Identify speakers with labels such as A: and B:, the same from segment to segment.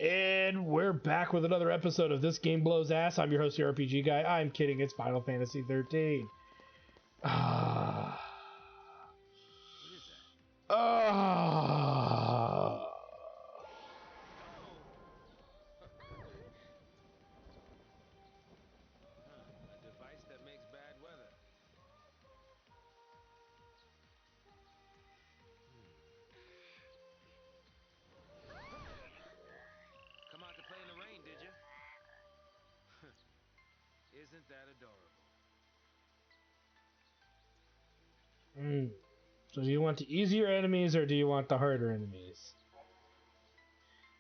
A: And we're back with another episode of This Game Blows Ass. I'm your host, the RPG Guy. I'm kidding, it's Final Fantasy XIII.
B: What is that? A device that makes bad weather. Come out to play in the rain, did you? Isn't that adorable?
A: So do you want the easier enemies or do you want the harder enemies?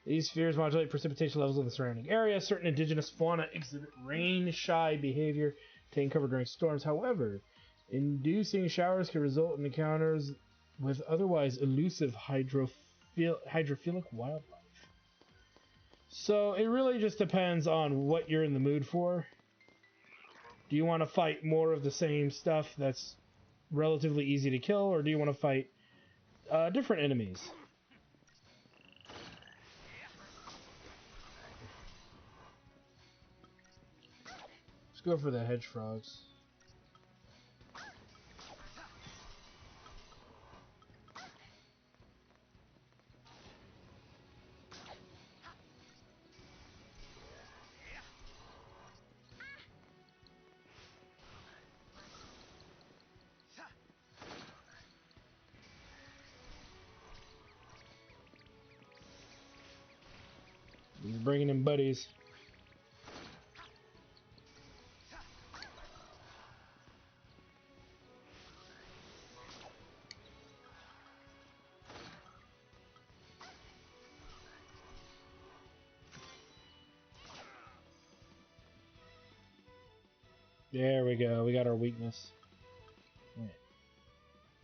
A: These spheres modulate precipitation levels in the surrounding area. Certain indigenous fauna exhibit rain-shy behavior, taking cover during storms. However, inducing showers can result in encounters with otherwise elusive hydrophilic wildlife. So it really just depends on what you're in the mood for. Do you want to fight more of the same stuff that's relatively easy to kill, or do you want to fight different enemies? Let's go for the hedge frogs. He's bringing in buddies. There we go. We got our weakness. Yeah.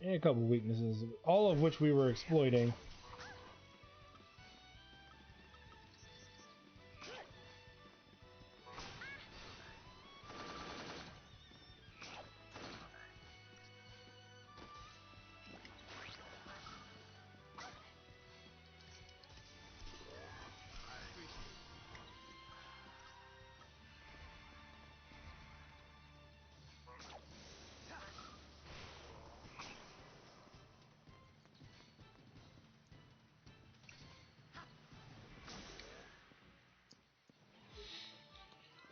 A: And a couple weaknesses, all of which we were exploiting.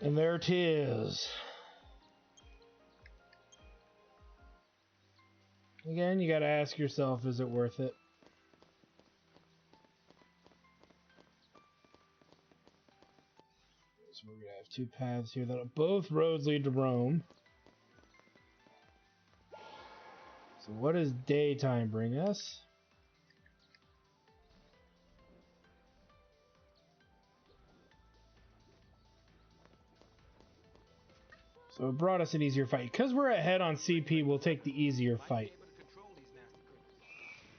A: And there it is. Again, you gotta ask yourself, is it worth it? So we're gonna have two paths here that both roads lead to Rome. So what does daytime bring us? So it brought us an easier fight. Because we're ahead on CP, we'll take the easier fight.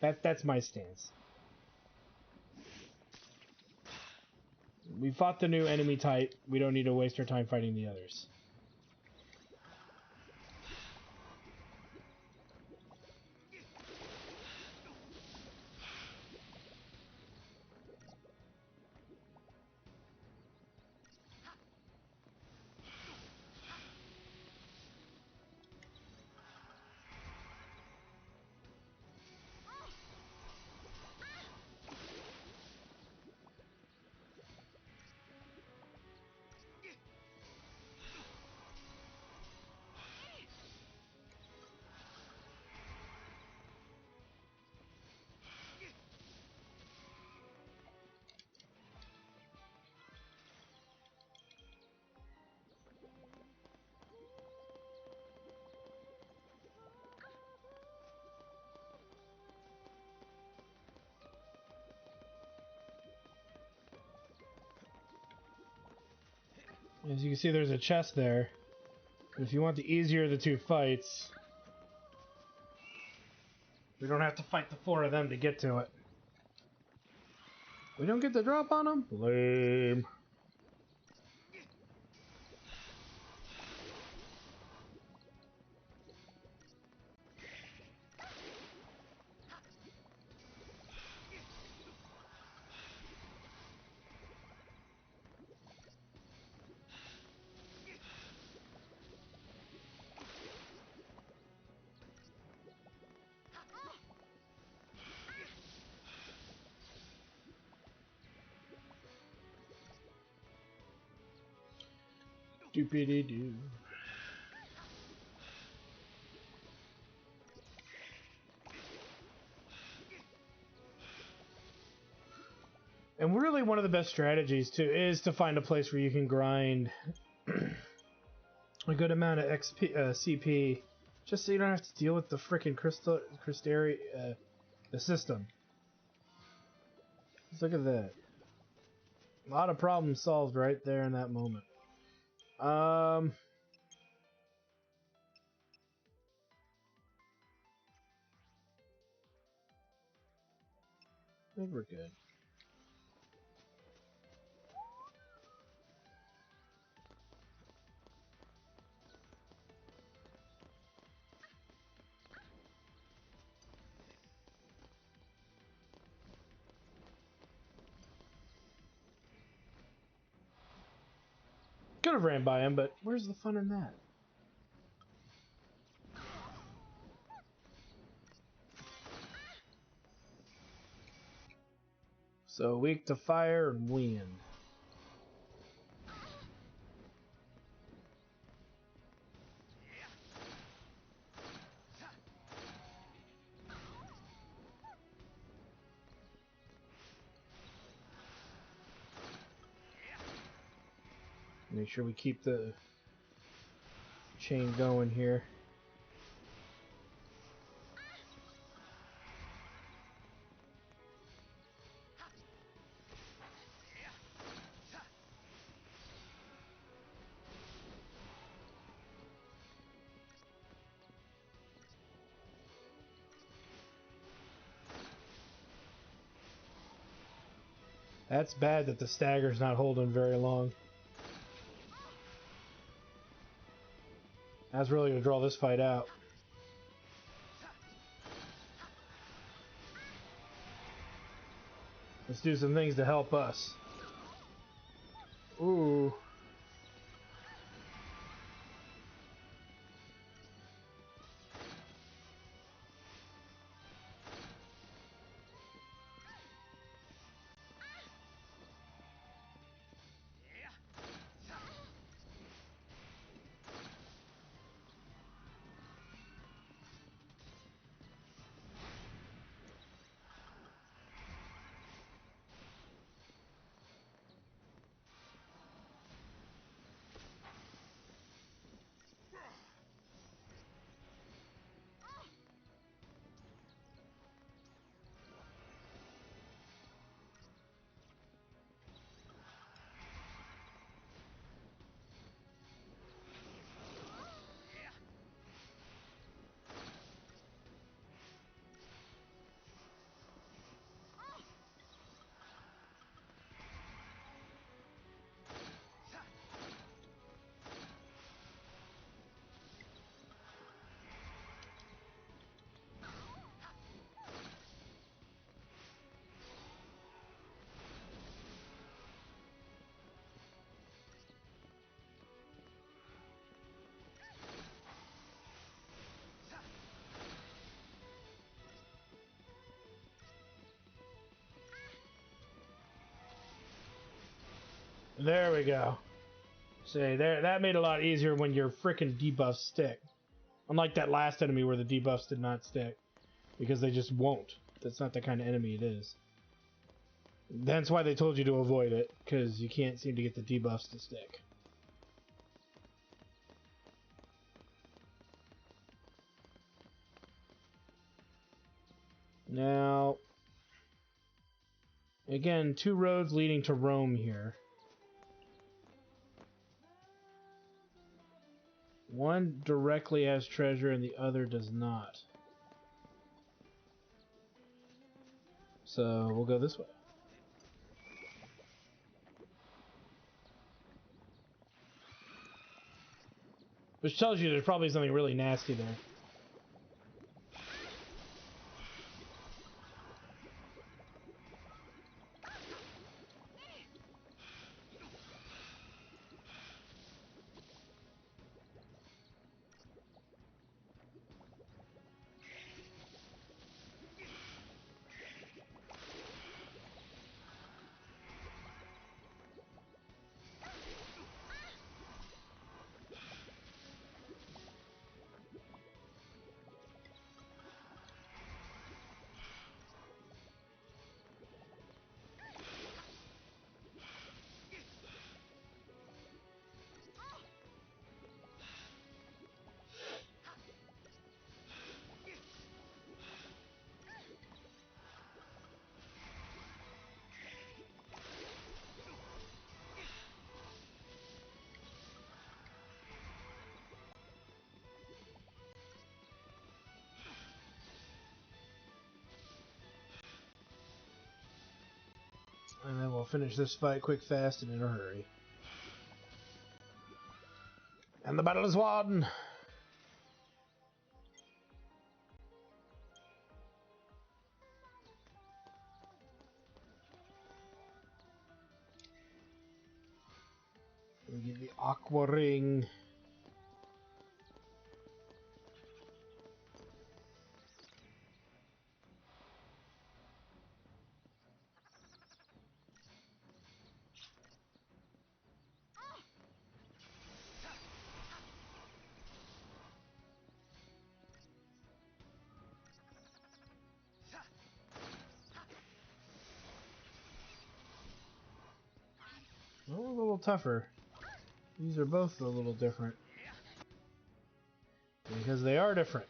A: That's my stance. We fought the new enemy type. We don't need to waste our time fighting the others. As you can see, there's a chest there. But if you want the easier of the two fights, we don't have to fight the four of them to get to it. We don't get the drop on them? Lame. Doopity doo. And really, one of the best strategies too is to find a place where you can grind a good amount of XP, CP, just so you don't have to deal with the freaking the system. Let's look at that. A lot of problems solved right there in that moment. I think we're good. Could have ran by him, but where's the fun in that? So weak to fire and wind. Make sure we keep the chain going here. That's bad that the stagger's not holding very long. That's really going to draw this fight out. Let's do some things to help us. Ooh. There we go. See, there, that made it a lot easier when your frickin' debuffs stick. Unlike that last enemy where the debuffs did not stick. Because they just won't. That's not the kind of enemy it is. That's why they told you to avoid it, because you can't seem to get the debuffs to stick. Now, again, 2 roads leading to Rome here. One directly has treasure and the other does not. So we'll go this way. Which tells you there's probably something really nasty there. finish this fight quick, fast, and in a hurry. And the battle is won! We get the Aqua Ring. A little tougher. These are both a little different. Because they are different.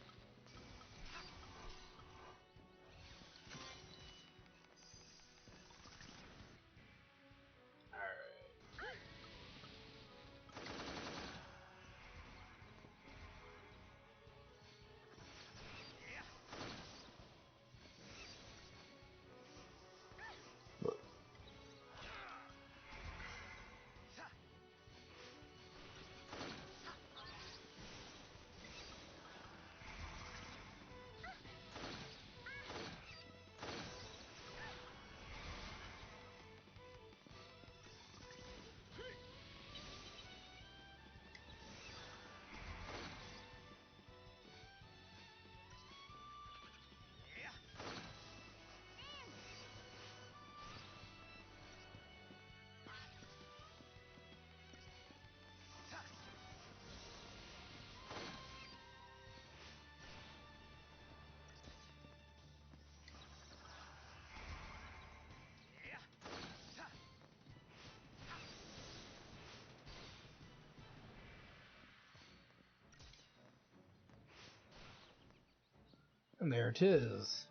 A: And there it is.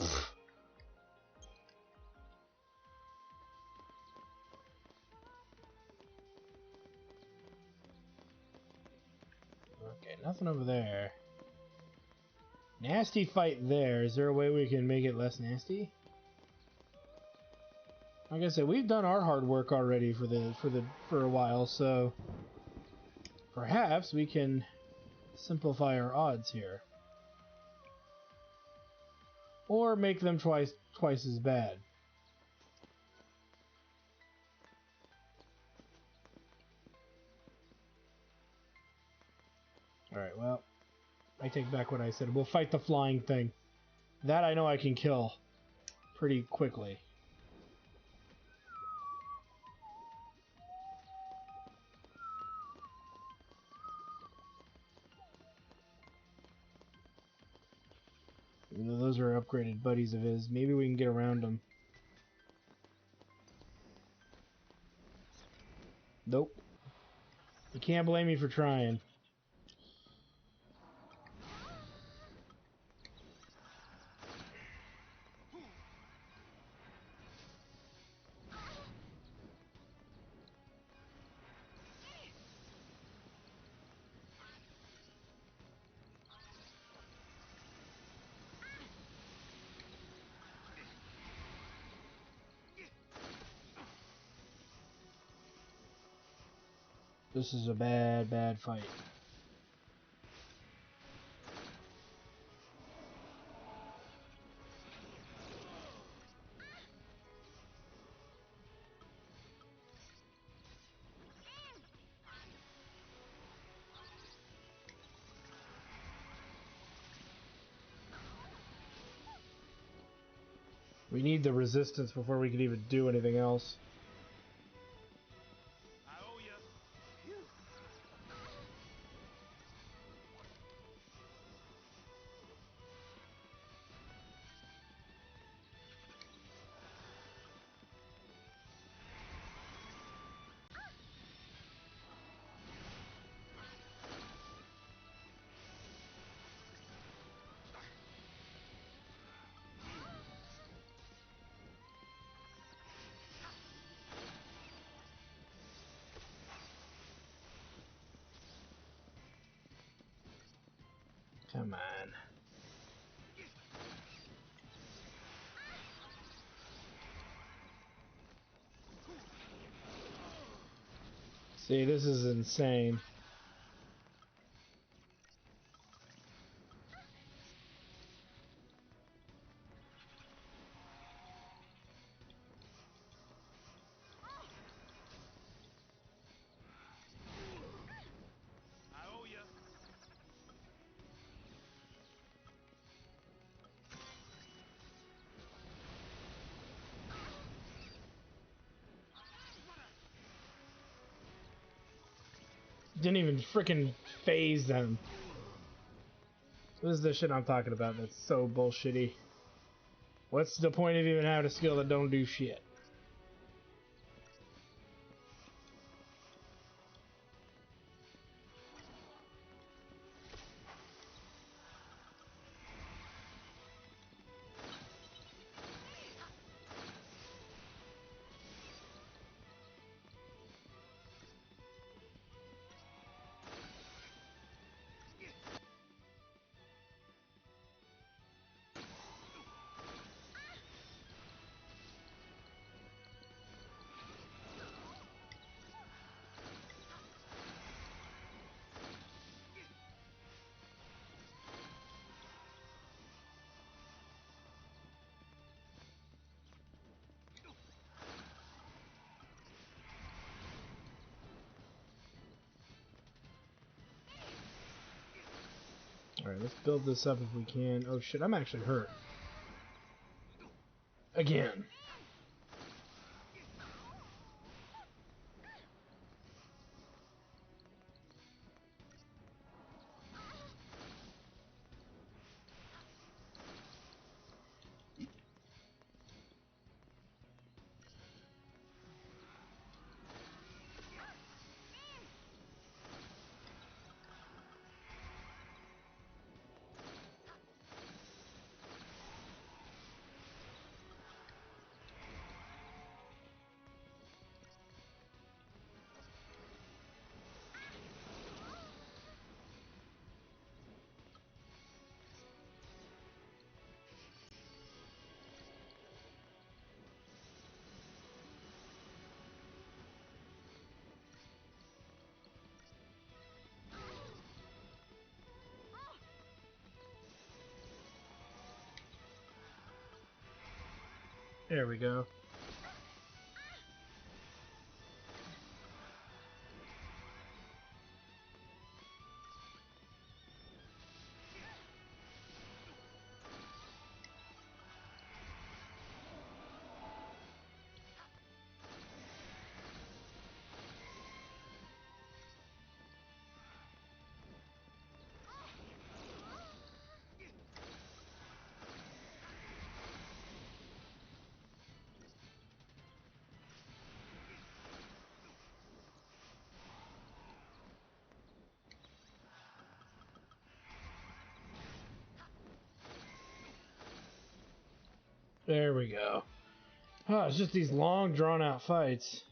A: Okay, nothing over there. Nasty fight there. Is there a way we can make it less nasty? Like I said, we've done our hard work already for a while, so perhaps we can simplify our odds here. Or make them twice as bad. Alright, well, I take back what I said. We'll fight the flying thing. That I know I can kill pretty quickly. Even though those are upgraded buddies of his, maybe we can get around them. Nope. You can't blame me for trying. This is a bad fight. We need the resistance before we can even do anything else. Come on. See, this is insane.
B: I owe ya.
A: Didn't even freaking phase them. This is the shit I'm talking about that's so bullshitty. What's the point of even having a skill that don't do shit? Alright, let's build this up if we can. Oh shit, I'm actually hurt. Again. There we go. There we go. Oh, it's just these long, drawn-out fights.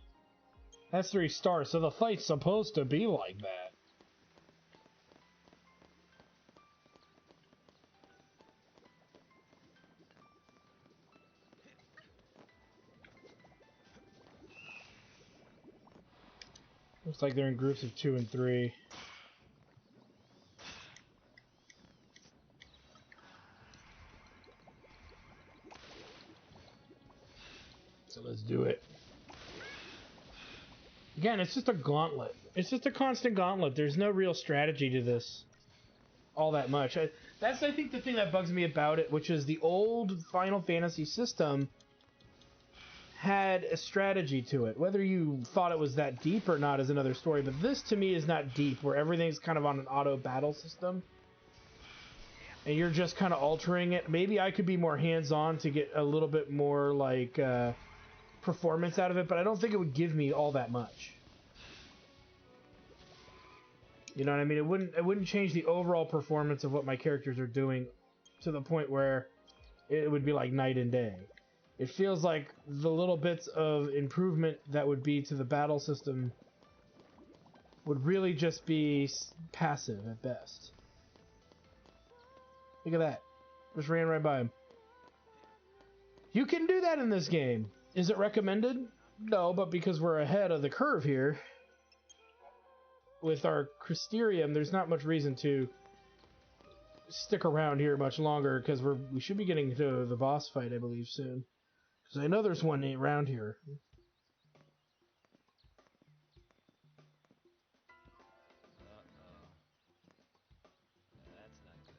A: That's 3 stars, so the fight's supposed to be like that. Looks like they're in groups of 2 and 3. So let's do it. Again, it's just a gauntlet. It's just a constant gauntlet. There's no real strategy to this all that much. That's, I think, the thing that bugs me about it, which is the old Final Fantasy system had a strategy to it. Whether you thought it was that deep or not is another story, but this, to me, is not deep, where everything's kind of on an auto battle system. And you're just kind of altering it. Maybe I could be more hands-on to get a little bit more, like, performance out of it, but I don't think it would give me all that much. You know what I mean? It wouldn't change the overall performance of what my characters are doing to the point where it would be like night and day. It feels like the little bits of improvement that would be to the battle system would really just be passive at best. Look at that. Just ran right by him. You can do that in this game. Is it recommended? No, but because we're ahead of the curve here, with our Crystarium, there's not much reason to stick around here much longer, because we should be getting to the boss fight, I believe, soon. Because I know there's one around here.
C: Uh-oh. That's not good.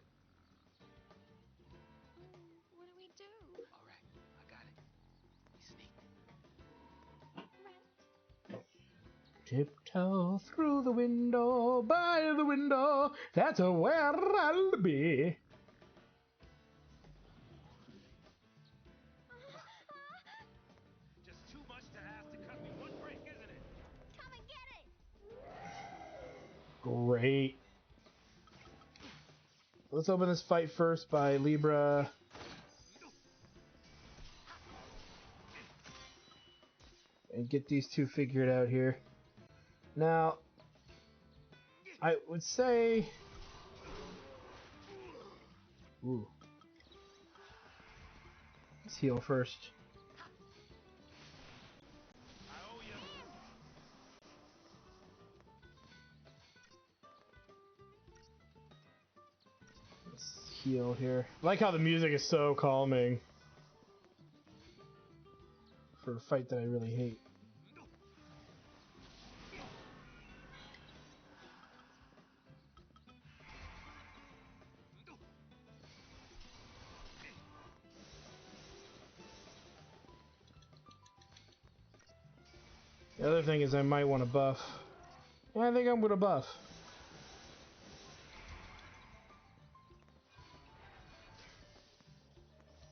D: What do we do?
C: All right, I got it. We sneak.
D: Right.
A: Tiptoe through the window, by the window, that's where I'll be.
B: Just too much to ask to cut me one break, isn't it?
D: Come and get it!
A: Great. Let's open this fight first by Libra. And get these two figured out here. Now, I would say... Ooh. Let's heal first.
B: I owe you.
A: Let's heal here. I like how the music is so calming. For a fight that I really hate. The other thing is I might want to buff. Yeah, I think I'm going to buff.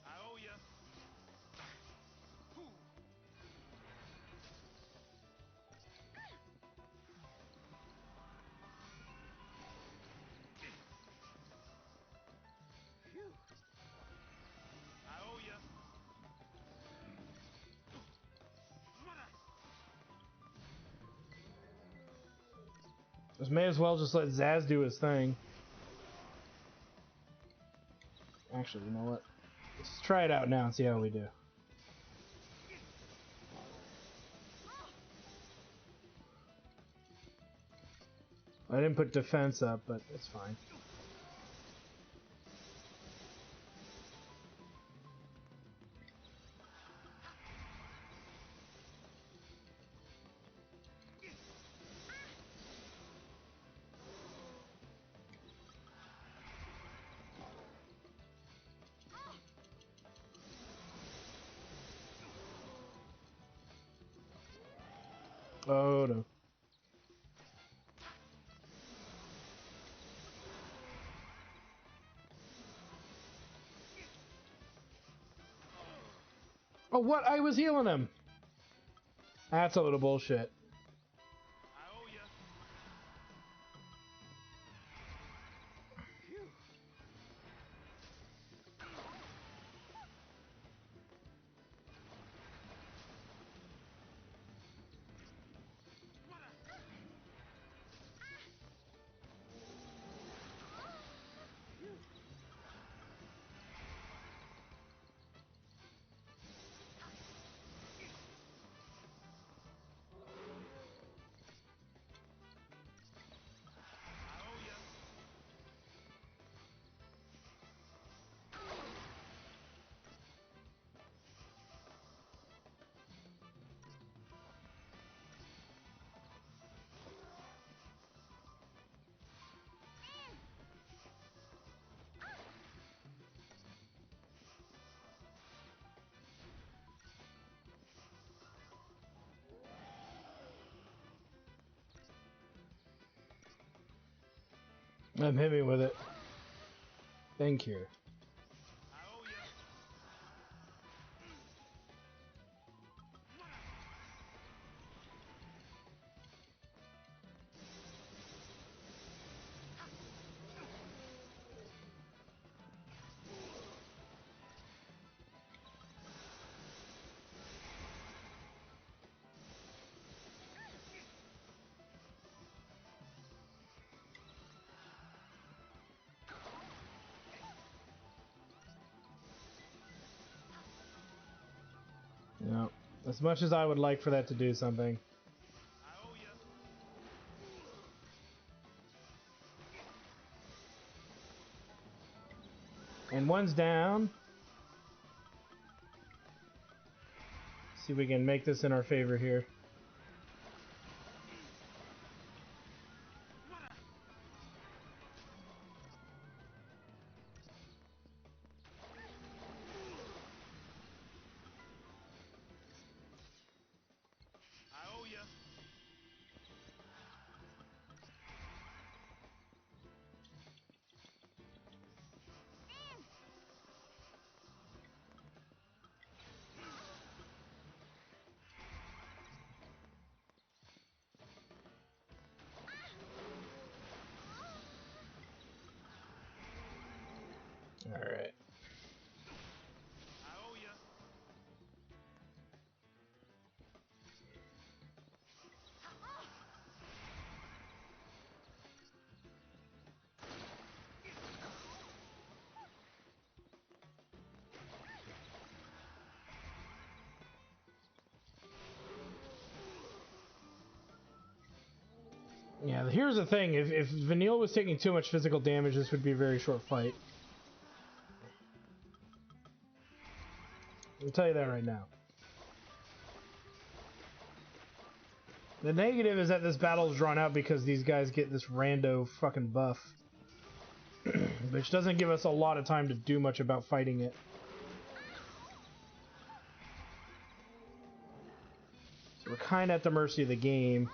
B: I owe you.
C: Phew.
B: I owe you.
A: Just may as well just let Zaz do his thing. Actually, you know what? Let's try it out now and see how we do. I didn't put defense up, but it's fine. Oh no. Oh, what? I was healing him! That's a little bullshit.
B: I owe you.
C: Phew.
B: I owe you.
A: Hit me with it. Thank you.
B: I owe you.
A: Yeah. As much as I would like for that to do something.
B: I owe you.
A: And one's down. See if we can make this in our favor here.
B: I owe ya.
A: All right.
B: I owe ya.
A: Yeah, here's the thing. If Vanille was taking too much physical damage, this would be a very short fight. I'll tell you that right now. The negative is that this battle is drawn out because these guys get this rando fucking buff. Which doesn't give us a lot of time to do much about fighting it. So we're kind of at the mercy of the game.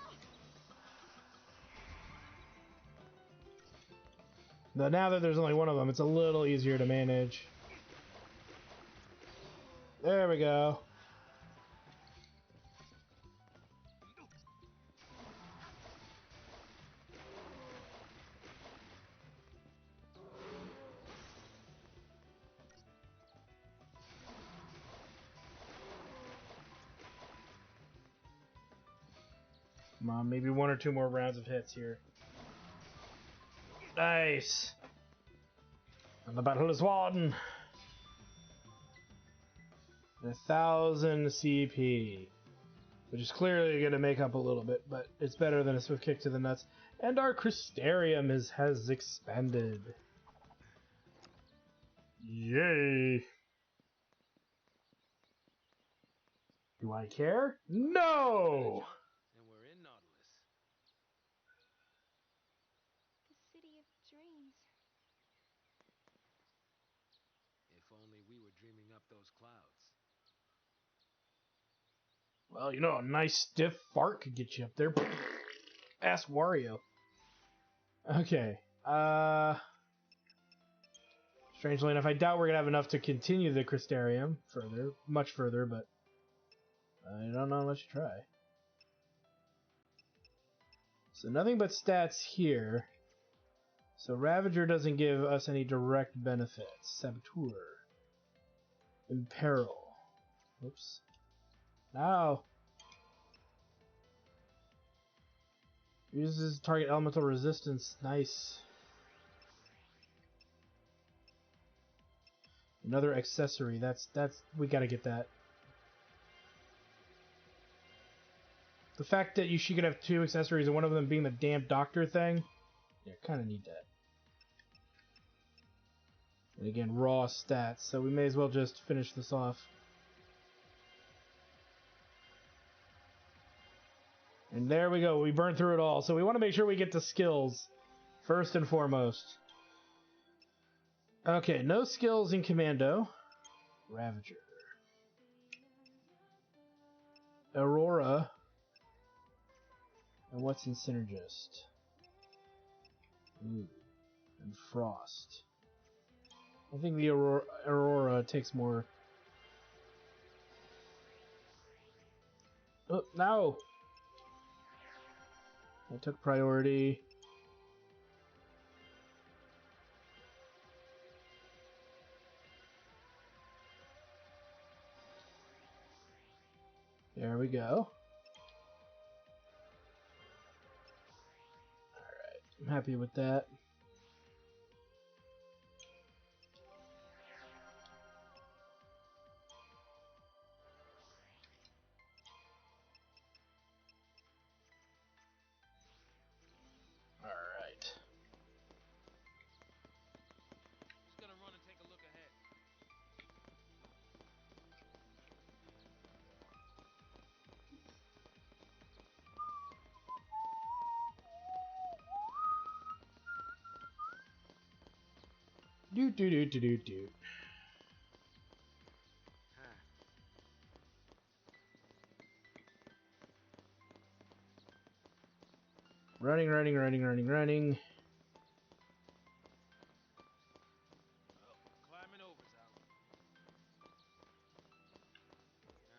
A: But now that there's only one of them, it's a little easier to manage. There we go. Come on, maybe one or two more rounds of hits here. Nice. And the battle is won. 1,000 CP. Which is clearly going to make up a little bit, but it's better than a swift kick to the nuts. And our Crystarium has expanded. Yay! Do I care? No!
C: And we're in Nautilus.
D: The city of dreams.
C: If only we were dreaming up those clouds.
A: Well, you know, a nice stiff fart could get you up there. Ask Wario. Okay. Strangely enough, I doubt we're gonna have enough to continue the Crystarium further, much further, but I don't know unless you try. So nothing but stats here. So Ravager doesn't give us any direct benefits. Saboteur. Imperil. Whoops. Now. Uses target elemental resistance. Nice. Another accessory. That's we gotta get that. The fact that she could have two accessories and one of them being the damn doctor thing. Yeah, kinda need that. And again, raw stats, so we may as well just finish this off. And there we go, we burned through it all. So we want to make sure we get to skills, first and foremost. Okay, no skills in Commando. Ravager. Aurora. And what's in Synergist? Ooh. And Frost. I think the Aurora takes more. Oh, no! I took priority. There we go. Alright, I'm happy with that.
C: Just gonna run and take a look ahead.
A: Do do do do do do.
C: Huh.
A: Running, running, running, running, running.
C: Well, climbing over's out.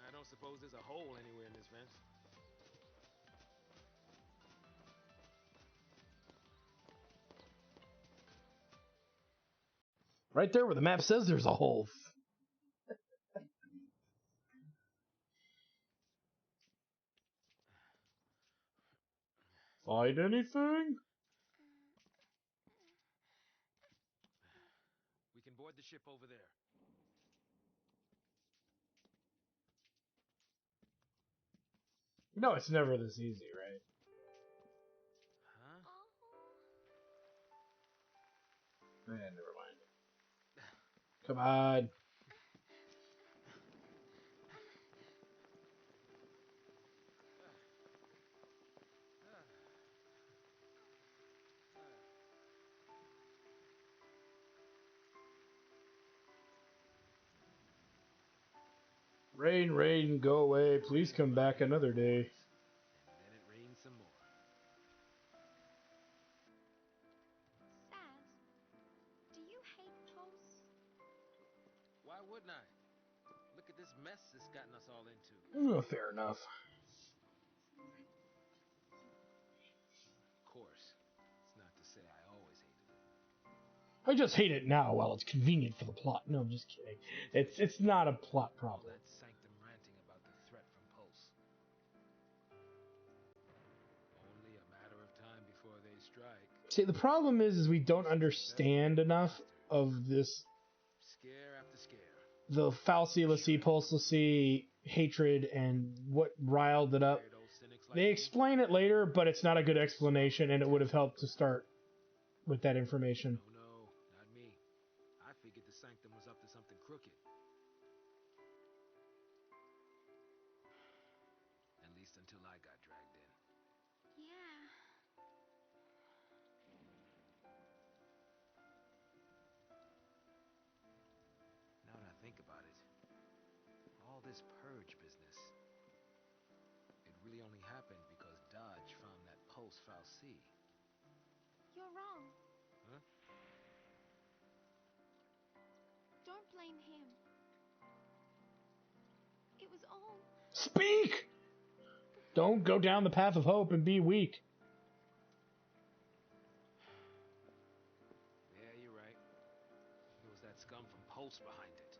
C: I don't suppose there's a hole anywhere in this fence.
A: Right there where the map says there's a hole. Find anything?
C: We can board the ship over there.
A: You know it's never this easy, right?
C: Huh?
A: Eh, never mind. Come on. Rain, rain, go away. Please come back another day.
C: And then it rains some more.
D: Saz, do you hate Pulse?
C: Why wouldn't I? Look at this mess it's gotten us all into.
A: Oh, fair enough.
C: Of course, it's not to say I always hated it.
A: I just hate it now while it's convenient for the plot. No, I'm just kidding. It's not a plot
C: All
A: problem.
C: that sanctum ranting about the threat from Pulse. Only a matter of time before they strike.
A: See, the problem is we don't understand enough of this,
C: Scare after scare.
A: the falsy, pulsy hatred and what riled it up.
C: Tired old cynics like
A: They
C: me?
A: explain it later, but it's not a good explanation, and it would have helped to start with that information.
C: No, not me. I figured the sanctum was up to something crooked. At least until I got dragged in.
D: Yeah.
C: Now that I think about it, all this purge business, it really only happened because Dodge found that Pulse fal'C.
D: You're wrong.
C: Huh?
D: Don't blame him. It was all...
A: Speak! Don't go down the path of hope and be weak.
C: Yeah, you're right. It was that scum from Pulse behind it.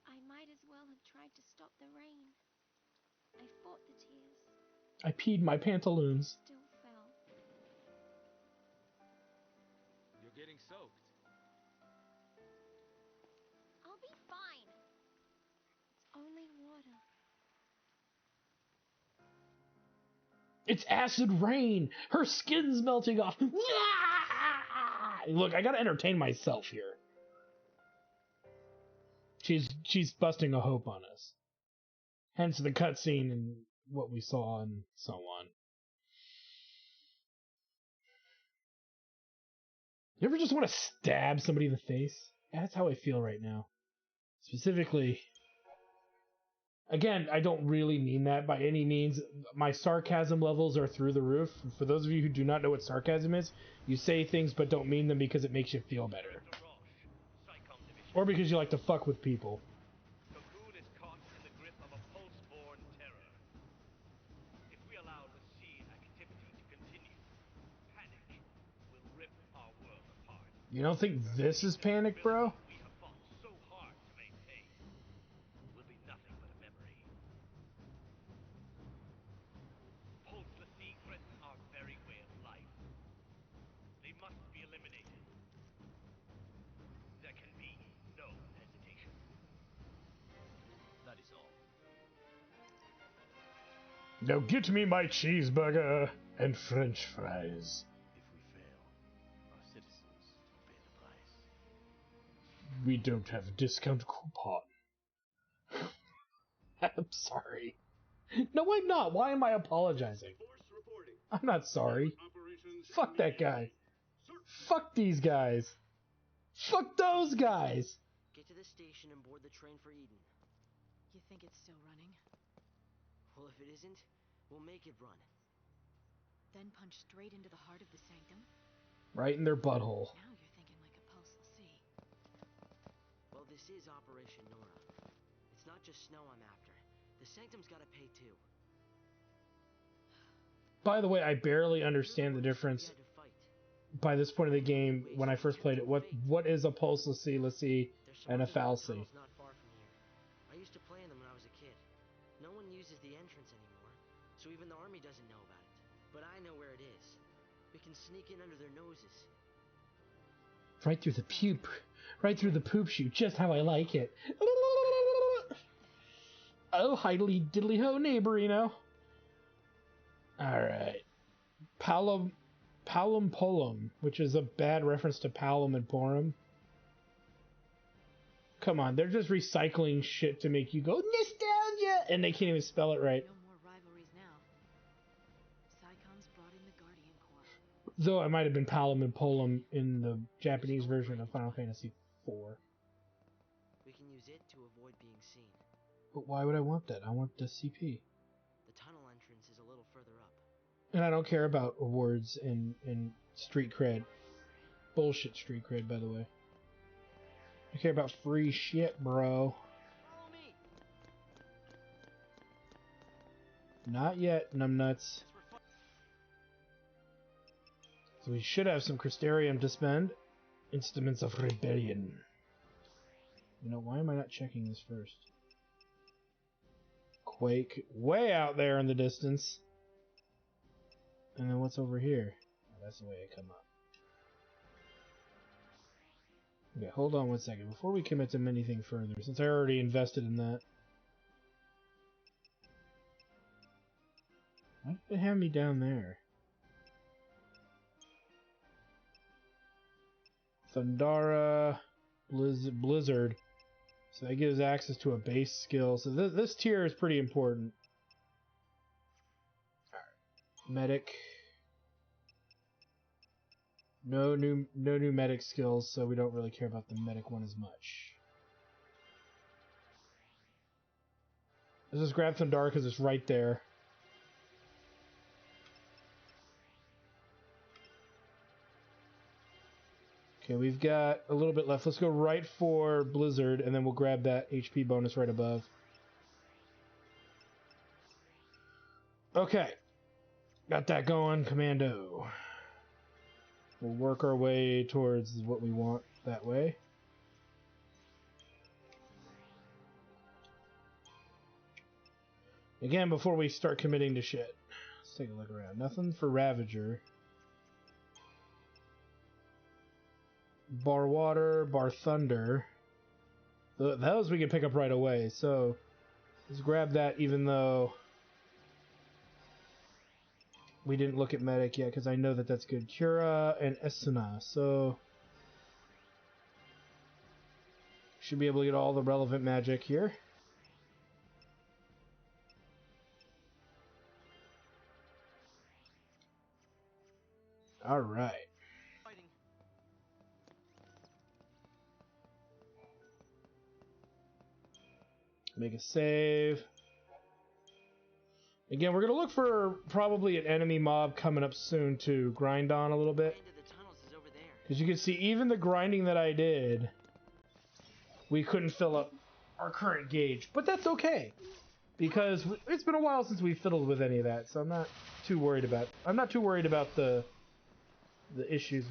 D: I might as well have tried to stop the rain. I fought the tears.
A: I peed my pantaloons.
D: Still fell.
C: You're getting soaked.
D: I'll be fine. It's only water.
A: It's acid rain. Her skin's melting off. Look, I gotta entertain myself here. She's busting a hope on us. Hence the cutscene and what we saw and so on. You ever just want to stab somebody in the face? That's how I feel right now. Specifically, again, I don't really mean that by any means. My sarcasm levels are through the roof. For those of you who do not know what sarcasm is, you say things but don't mean them because it makes you feel better. Or because you like to fuck with people.
B: Cocoon is caught in the grip of a pulse-born terror. If we allow the seed activity to continue, panic will rip our world apart.
A: You don't think this is panic, bro?
B: We have fought so hard to maintain will be nothing but a memory. Pulselessly threaten our very way of life. They must be eliminated. There can be no hesitation. That is all.
A: Now get me my cheeseburger and french fries.
B: If we fail, our citizens will pay the price.
A: We don't have a discount coupon. I'm sorry. No, I'm not. Why am I apologizing? I'm not sorry. Fuck that guy. Fuck these guys. Fuck those guys.
E: Get to the station and board the train for Eden.
F: You think it's still running?
E: Well, if it isn't, we'll make it run.
F: Then punch straight into the heart of the sanctum?
A: Right in their butthole.
F: Now you're thinking like a postal C.
E: Well, this is Operation Nora. It's not just Snow I'm after. The sanctum's gotta pay too.
A: By the way, I barely understand the difference
E: We had to fight.
A: by this point of the game when I first played it. What is a postal C, let's see,
E: There's
A: and a
E: some
A: foul
E: underground
A: C?
E: tunnels not far from here. I used to play in them when I was a kid. No one uses the entrance anymore, so even the army doesn't know about it. But I know where it is. We can sneak in under their noses.
A: Right through the puke. Right through the poop chute, just how I like it. Oh, hiddly diddly ho, neighborino. Alright. Palum Polum, which is a bad reference to Palum and Porum. Come on, they're just recycling shit to make you go, nostalgia! And they can't even spell it right.
F: No more rivalries now. Psychon's brought in the Guardian Corps.
A: Though it might have been Palum and Polum in the Japanese version of Final Fantasy IV.
E: We can use it to avoid being seen.
A: But why would I want that? I want the CP.
E: The tunnel entrance is a little further up.
A: And I don't care about awards and street cred. Bullshit street cred, by the way. I care about free shit, bro.
E: Follow me!
A: Not yet, numbnuts. So we should have some Crystarium to spend. Instruments of Rebellion. You know, why am I not checking this first? Quake, way out there in the distance. And then what's over here? Oh, that's the way I come up. Okay, hold on one second. Before we commit to anything further, since I already invested in that. Why did they have me down there? Thundara, Blizzard. So that gives access to a base skill. So this tier is pretty important. Alright. Medic. No new medic skills, so we don't really care about the medic one as much. Let's just grab Thundara because it's right there. Okay, we've got a little bit left. Let's go right for Blizzard, and then we'll grab that HP bonus right above. Okay. Got that going, Commando. We'll work our way towards what we want that way. Again, before we start committing to shit, let's take a look around. Nothing for Ravager. Bar Water, Bar Thunder. Those we can pick up right away, so let's grab that even though we didn't look at Medic yet, because I know that that's good. Cura and Esuna, so should be able to get all the relevant magic here. Alright. Make a save. Again, we're going to look for probably an enemy mob coming up soon to grind on a little bit. Because you can see, even the grinding that I did, we couldn't fill up our current gauge. But that's okay. Because it's been a while since we fiddled with any of that, so I'm not too worried about the issues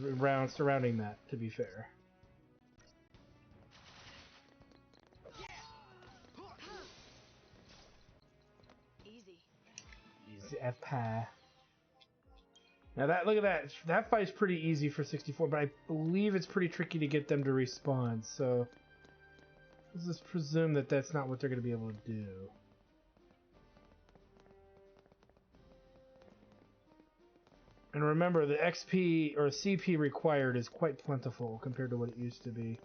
A: surrounding that, to be fair. F-pie. Now look at that. That fight's pretty easy for 64, but I believe it's pretty tricky to get them to respawn, so let's just presume that that's not what they're going to be able to do. And remember, the XP or CP required is quite plentiful compared to what it used to be.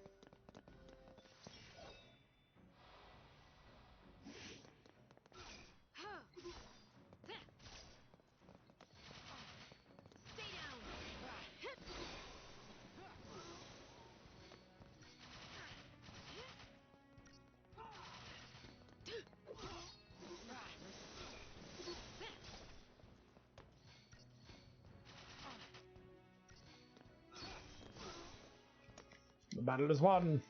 A: battle is won.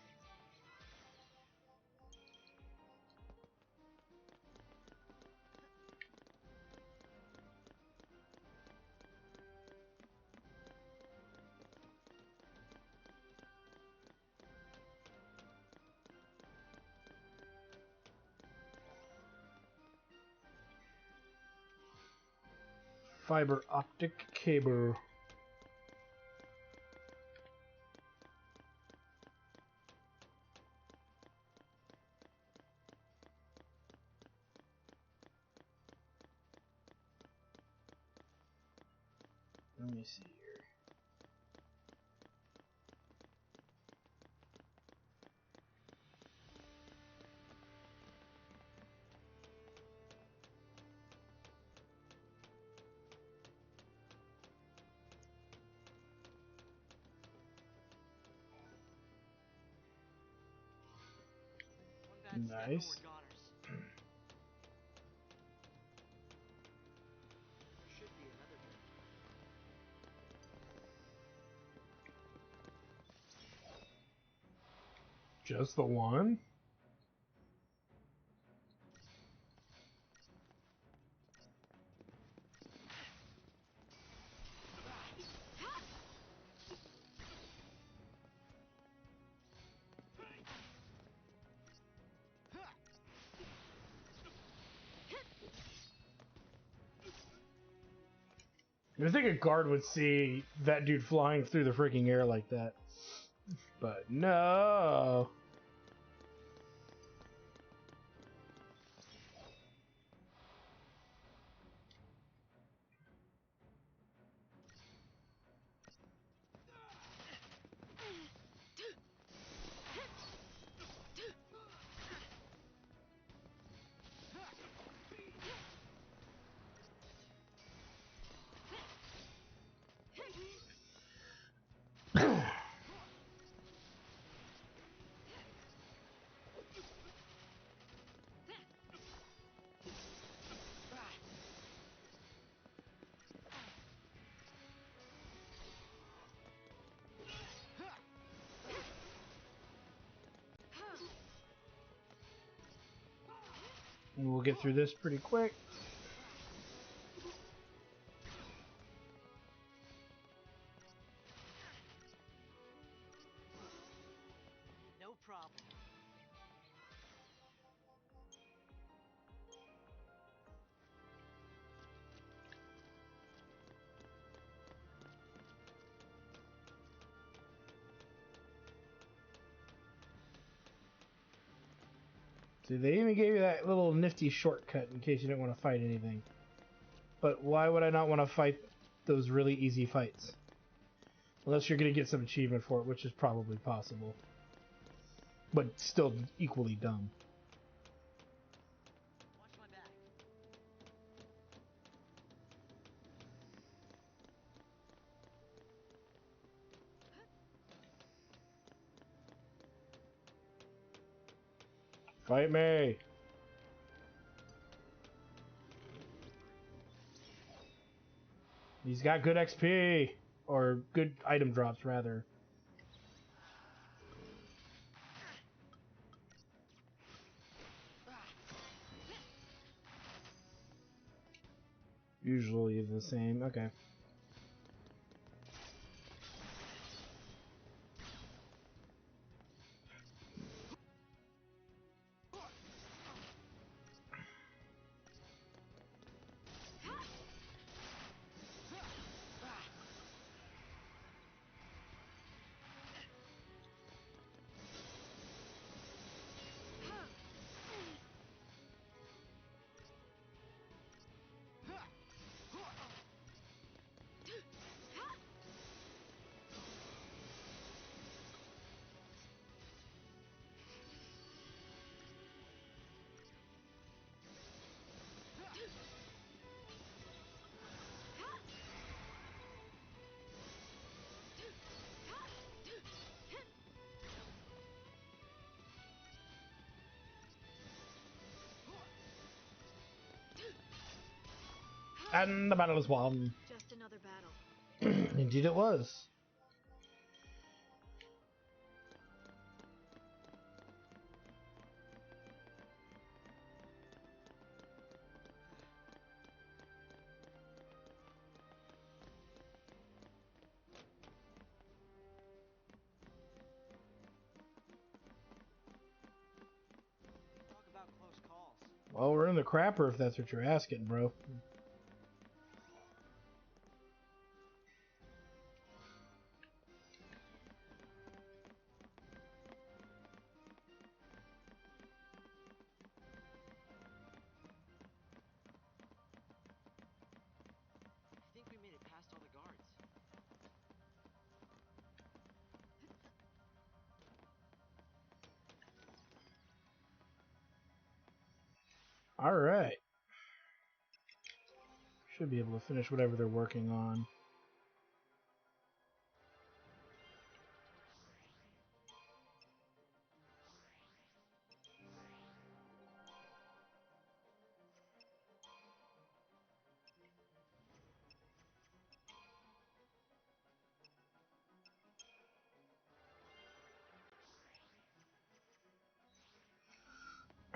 A: Fiber optic cable. Let me see here.
E: One bad
A: Nice.
E: step and we're goners. There should be another door.
A: Just the one? I think a guard would see that dude flying through the freaking air like that. But no. And we'll get through this pretty quick.
E: No problem.
A: See, they even gave you that little nifty shortcut in case you didn't want to fight anything. But why would I not want to fight those really easy fights? Unless you're going to get some achievement for it, which is probably possible. But still equally dumb.
E: Watch my back.
A: Fight me! He's got good XP! Or good item drops, rather. Usually the same. Okay. And the battle is won.
F: Just another battle.
A: Indeed it was. Well, we're in the crapper if that's what you're asking, bro.
E: I think we made it past all the guards.
A: Alright. Should be able to finish whatever they're working on.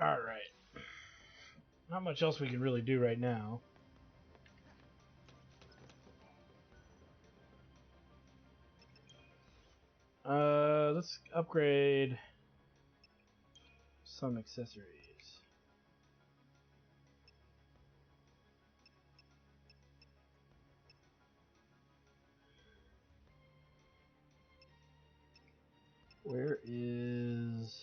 A: Alright. Not much else we can really do right now. Let's upgrade some accessories. Where is...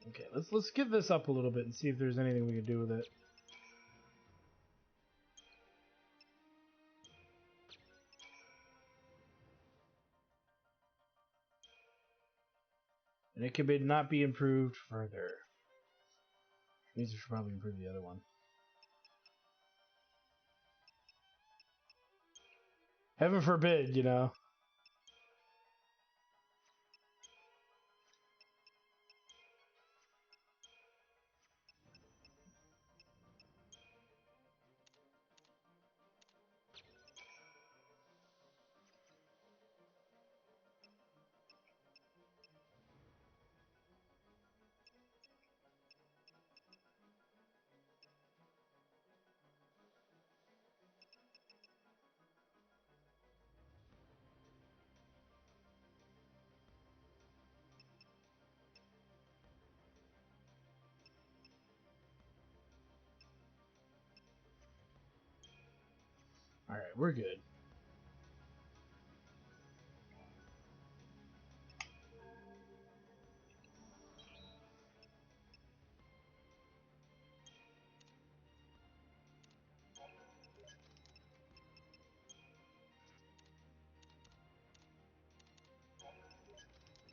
A: Okay, let's give this up a little bit and see if there's anything we can do with it. And it can not be improved further. Means we should probably improve the other one. Heaven forbid, you know. Alright, we're good.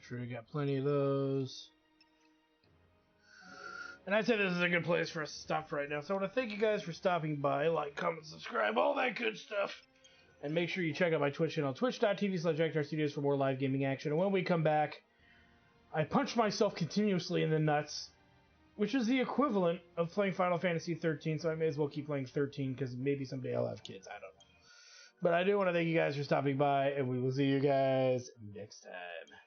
A: Sure, we got plenty of those. And I'd say this is a good place for us to stop right now. So I want to thank you guys for stopping by. Like, comment, subscribe, all that good stuff. And make sure you check out my Twitch channel, twitch.tv/JackStarStudios for more live gaming action. And when we come back, I punch myself continuously in the nuts, which is the equivalent of playing Final Fantasy 13, so I may as well keep playing 13, because maybe someday I'll have kids, I don't know. But I do want to thank you guys for stopping by, and we will see you guys next time.